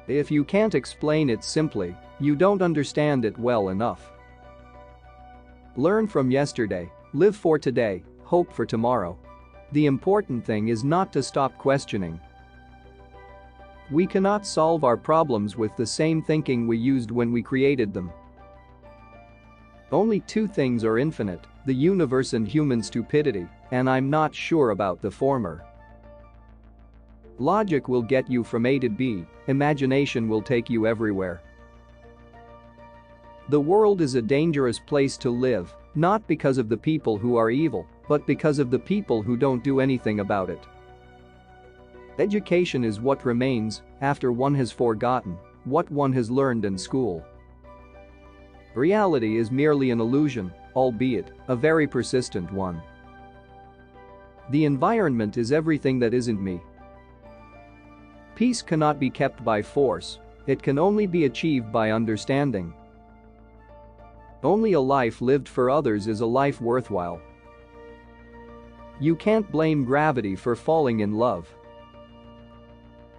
If you can't explain it simply, you don't understand it well enough. Learn from yesterday, live for today, hope for tomorrow. The important thing is not to stop questioning. We cannot solve our problems with the same thinking we used when we created them. Only two things are infinite, the universe and human stupidity, and I'm not sure about the former. Logic will get you from A to B, imagination will take you everywhere. The world is a dangerous place to live, not because of the people who are evil, but because of the people who don't do anything about it. Education is what remains after one has forgotten what one has learned in school. Reality is merely an illusion, albeit a very persistent one. The environment is everything that isn't me. Peace cannot be kept by force, it can only be achieved by understanding. Only a life lived for others is a life worthwhile. You can't blame gravity for falling in love.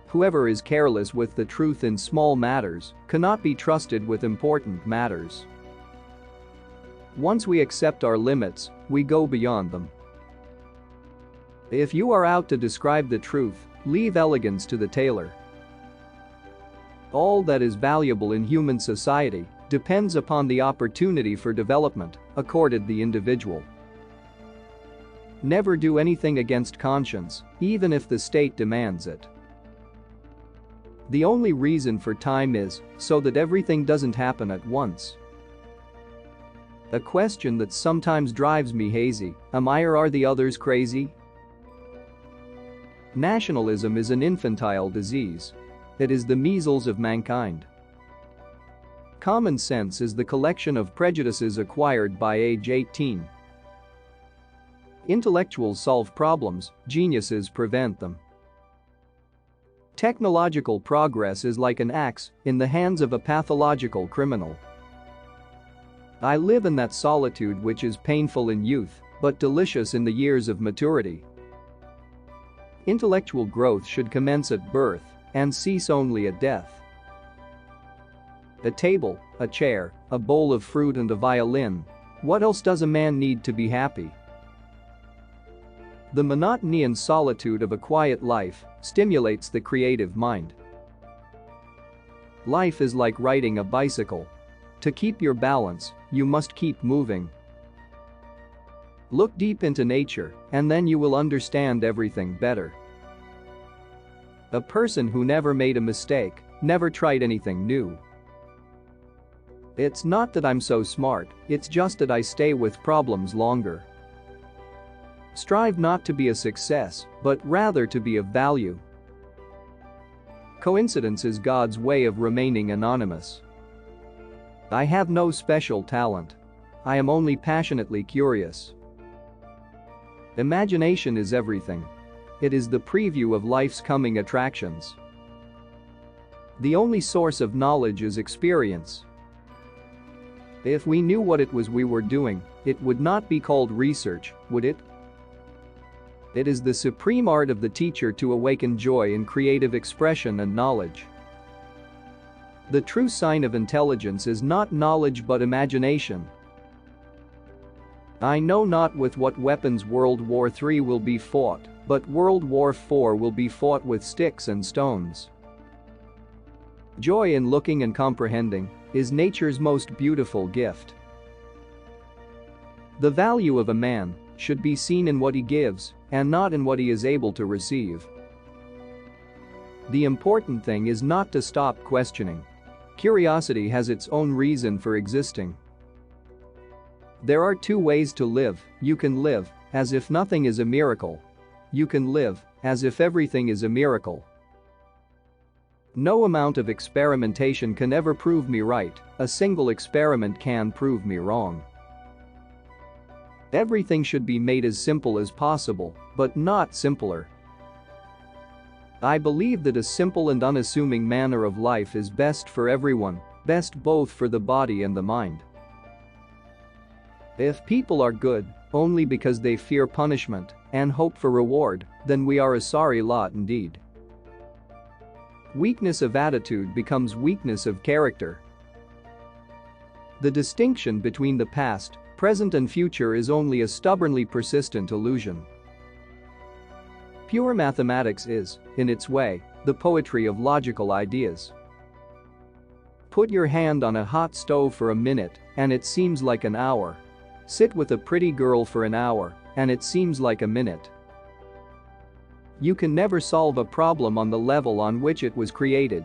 Whoever is careless with the truth in small matters cannot be trusted with important matters. Once we accept our limits, we go beyond them. If you are out to describe the truth, leave elegance to the tailor. All that is valuable in human society depends upon the opportunity for development accorded the individual. Never do anything against conscience, even if the state demands it. The only reason for time is so that everything doesn't happen at once. A question that sometimes drives me hazy, am I or are the others crazy? Nationalism is an infantile disease. It is the measles of mankind. Common sense is the collection of prejudices acquired by age 18. Intellectuals solve problems, geniuses prevent them. Technological progress is like an axe in the hands of a pathological criminal. I live in that solitude which is painful in youth, but delicious in the years of maturity. Intellectual growth should commence at birth and cease only at death. A table, a chair, a bowl of fruit and a violin. What else does a man need to be happy? The monotony and solitude of a quiet life stimulates the creative mind. Life is like riding a bicycle. To keep your balance, you must keep moving. Look deep into nature, and then you will understand everything better. A person who never made a mistake never tried anything new. It's not that I'm so smart, it's just that I stay with problems longer. Strive not to be a success, but rather to be of value. Coincidence is God's way of remaining anonymous. I have no special talent. I am only passionately curious. Imagination is everything. It is the preview of life's coming attractions. The only source of knowledge is experience. If we knew what it was we were doing, it would not be called research, would it? It is the supreme art of the teacher to awaken joy in creative expression and knowledge. The true sign of intelligence is not knowledge but imagination. I know not with what weapons World War III will be fought, but World War IV will be fought with sticks and stones. Joy in looking and comprehending is nature's most beautiful gift. The value of a man should be seen in what he gives and not in what he is able to receive. The important thing is not to stop questioning. Curiosity has its own reason for existing. There are two ways to live. You can live as if nothing is a miracle. You can live as if everything is a miracle. No amount of experimentation can ever prove me right, a single experiment can prove me wrong. Everything should be made as simple as possible, but not simpler. I believe that a simple and unassuming manner of life is best for everyone, best both for the body and the mind. If people are good only because they fear punishment and hope for reward, then we are a sorry lot indeed. Weakness of attitude becomes weakness of character. The distinction between the past, present and future is only a stubbornly persistent illusion. Pure mathematics is, in its way, the poetry of logical ideas. Put your hand on a hot stove for a minute, and it seems like an hour. Sit with a pretty girl for an hour, and it seems like a minute. You can never solve a problem on the level on which it was created.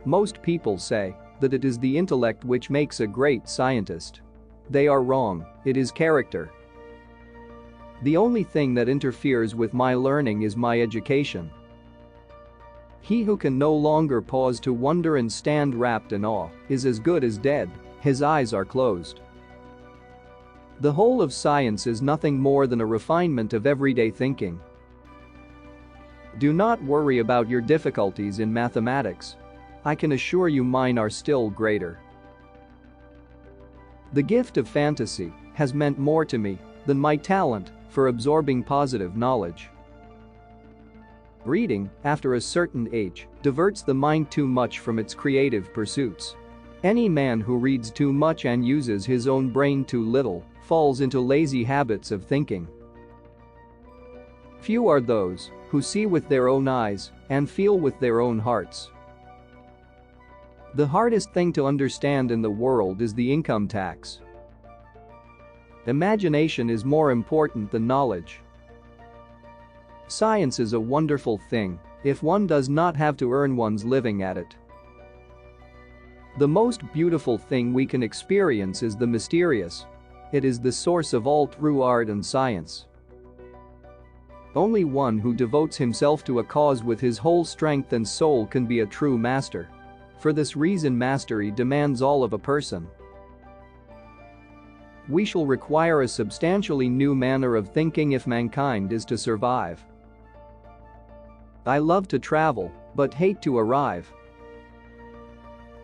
Most people say that it is the intellect which makes a great scientist. They are wrong, it is character. The only thing that interferes with my learning is my education. He who can no longer pause to wonder and stand wrapped in awe is as good as dead, his eyes are closed. The whole of science is nothing more than a refinement of everyday thinking. Do not worry about your difficulties in mathematics. I can assure you mine are still greater. The gift of fantasy has meant more to me than my talent for absorbing positive knowledge. Reading, after a certain age, diverts the mind too much from its creative pursuits. Any man who reads too much and uses his own brain too little falls into lazy habits of thinking. Few are those who see with their own eyes and feel with their own hearts. The hardest thing to understand in the world is the income tax. Imagination is more important than knowledge. Science is a wonderful thing if one does not have to earn one's living at it. The most beautiful thing we can experience is the mysterious. It is the source of all true art and science. Only one who devotes himself to a cause with his whole strength and soul can be a true master. For this reason, mastery demands all of a person. We shall require a substantially new manner of thinking if mankind is to survive. I love to travel, but hate to arrive.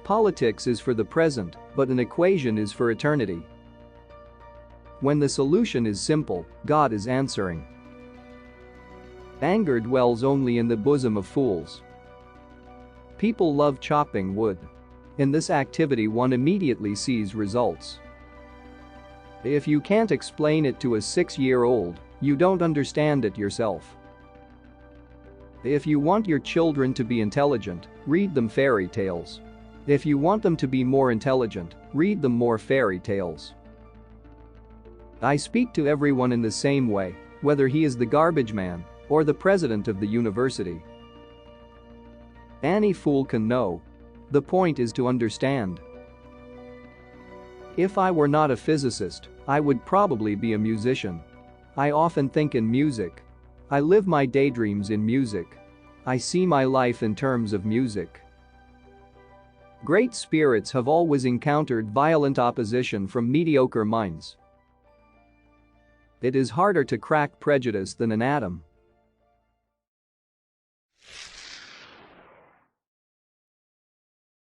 Politics is for the present, but an equation is for eternity. When the solution is simple, God is answering. Anger dwells only in the bosom of fools. People love chopping wood. In this activity one immediately sees results. If you can't explain it to a 6-year-old, you don't understand it yourself. If you want your children to be intelligent, read them fairy tales. If you want them to be more intelligent, read them more fairy tales. I speak to everyone in the same way, whether he is the garbage man or the president of the university. Any fool can know. The point is to understand. If I were not a physicist, I would probably be a musician. I often think in music. I live my daydreams in music. I see my life in terms of music. Great spirits have always encountered violent opposition from mediocre minds. It is harder to crack prejudice than an atom.